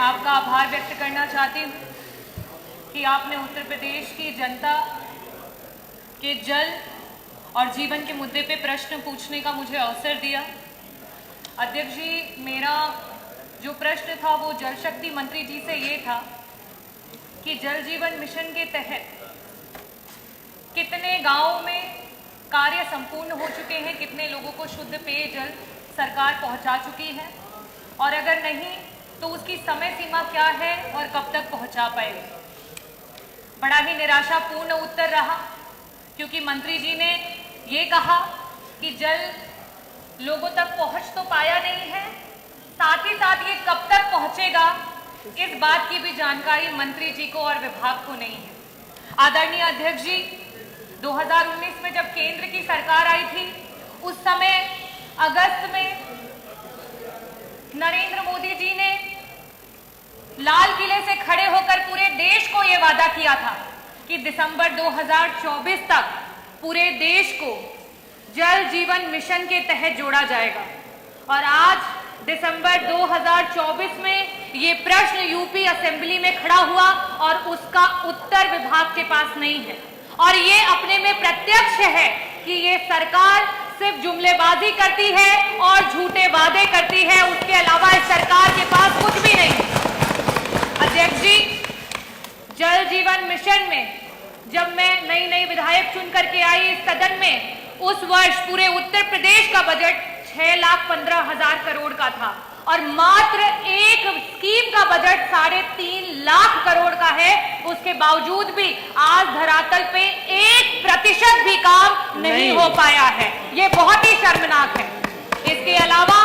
आपका आभार व्यक्त करना चाहती हूँ कि आपने उत्तर प्रदेश की जनता के जल और जीवन के मुद्दे पे प्रश्न पूछने का मुझे अवसर दिया। अध्यक्ष जी, मेरा जो प्रश्न था वो जल शक्ति मंत्री जी से ये था कि जल जीवन मिशन के तहत कितने गांवों में कार्य संपूर्ण हो चुके हैं, कितने लोगों को शुद्ध पेयजल सरकार पहुंचा चुकी है, और अगर नहीं तो उसकी समय सीमा क्या है और कब तक पहुंचा पाएगी। बड़ा ही निराशापूर्ण उत्तर रहा, क्योंकि मंत्री जी ने ये कहा कि जल लोगों तक पहुंच तो पाया नहीं है, साथ ही साथ ये कब तक पहुंचेगा इस बात की भी जानकारी मंत्री जी को और विभाग को नहीं है। आदरणीय अध्यक्ष जी, 2019 में जब केंद्र की सरकार आई थी, उस समय अगस्त में नरेंद्र मोदी जी ने लाल किले से खड़े होकर पूरे देश को यह वादा किया था कि दिसंबर 2024 तक पूरे देश को जल जीवन मिशन के तहत जोड़ा जाएगा। और आज दिसंबर 2024 में ये प्रश्न यूपी असेंबली में खड़ा हुआ और उसका उत्तर विभाग के पास नहीं है। और ये अपने में प्रत्यक्ष है कि ये सरकार सिर्फ जुमलेबाजी करती है और झूठे वादे करती है, उसके अलावा इस सरकार के पास कुछ भी नहीं है। अध्यक्ष जी, जल जीवन मिशन में जब मैं नई विधायक चुन करके आई इस सदन में, उस वर्ष पूरे उत्तर प्रदेश का बजट 6,15,000 करोड़ का था और मात्र एक स्कीम का बजट 3.5 लाख करोड़ का है। उसके बावजूद भी आज धरातल पे 1% भी काम नहीं हो पाया है। ये बहुत ही शर्मनाक है। इसके अलावा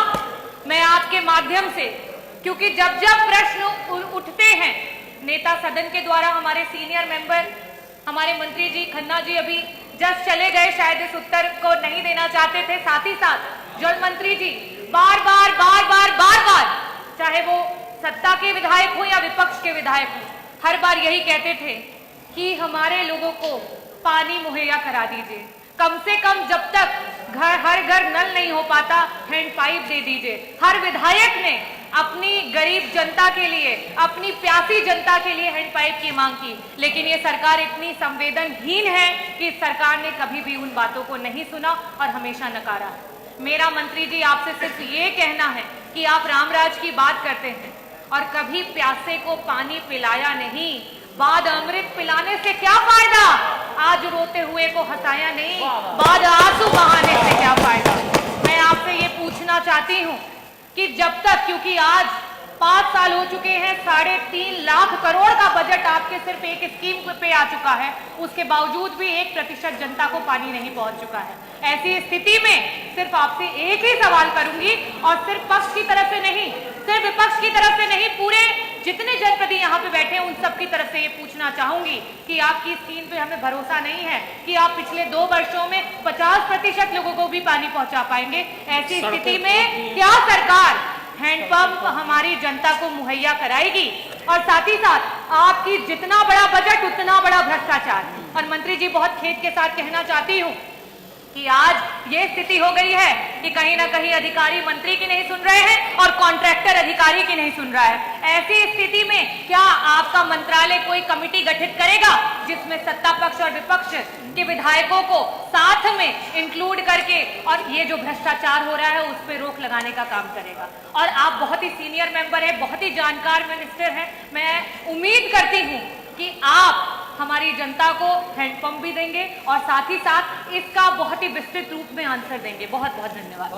मैं आपके माध्यम से, क्योंकि जब जब प्रश्न उठते हैं नेता सदन के द्वारा, हमारे सीनियर मेंबर, हमारे मंत्री जी खन्ना जी अभी जस्ट चले गए, शायद इस उत्तर को नहीं देना चाहते थे। साथ ही साथ जल मंत्री जी बार बार चाहे वो सत्ता के विधायक हो या विपक्ष के विधायक हो, हर बार यही कहते थे कि हमारे लोगों को पानी मुहैया करा दीजिए, कम से कम जब तक हर घर नल नहीं हो पाता हैंड पाइप दे दीजिए। हर विधायक ने अपनी गरीब जनता के लिए, अपनी प्यासी जनता के लिए हैंड पाइप की मांग की, लेकिन ये सरकार इतनी संवेदनहीन है कि सरकार ने कभी भी उन बातों को नहीं सुना और हमेशा नकारा। मेरा मंत्री जी आपसे सिर्फ ये कहना है कि आप रामराज की बात करते हैं और कभी प्यासे को पानी पिलाया नहीं, बाद अमृत पिलाने से क्या फायदा, आज रोते हुए को हंसाया नहीं, बाद आंसू बहाने से क्या फायदा। मैं आपसे ये पूछना चाहती हूँ कि जब तक, क्योंकि आज 5 साल हो चुके हैं, 3.5 लाख करोड़ का बजट आपके सिर्फ एक स्कीम पे आ चुका है, उसके बावजूद भी 1% जनता को पानी नहीं पहुंच चुका है। ऐसी स्थिति में सिर्फ आपसे एक ही सवाल करूंगी, और सिर्फ पक्ष की तरफ से नहीं, सिर्फ विपक्ष की तरफ से नहीं, पूरे जितने जनप्रतिनिधि यहाँ पे बैठे हैं उन सबकी तरफ से ये पूछना चाहूंगी कि आपकी स्कीम पे हमें भरोसा नहीं है कि आप पिछले 2 वर्षों में 50% लोगों को भी पानी पहुंचा पाएंगे। ऐसी स्थिति में क्या सरकार हैंडपंप हमारी जनता को मुहैया कराएगी? और साथ ही साथ आपकी जितना बड़ा बजट उतना बड़ा भ्रष्टाचार। और मंत्री जी, बहुत खेद के साथ कहना चाहती हूँ कि आज ये स्थिति हो गई है कि कहीं ना कहीं अधिकारी मंत्री की नहीं सुन रहे हैं और कॉन्ट्रैक्टर अधिकारी की नहीं सुन रहा है। ऐसी स्थिति में क्या आपका मंत्रालय कोई कमेटी गठित करेगा जिसमें सत्ता पक्ष और विपक्ष के विधायकों को साथ में इंक्लूड करके और ये जो भ्रष्टाचार हो रहा है उस पर रोक लगाने का काम करेगा? और आप बहुत ही सीनियर मेंबर है, बहुत ही जानकार मिनिस्टर हैं, मैं उम्मीद करती हूँ कि आप हमारी जनता को हैंडपंप भी देंगे और साथ ही साथ इसका बहुत ही विस्तृत रूप में आंसर देंगे। बहुत बहुत धन्यवाद।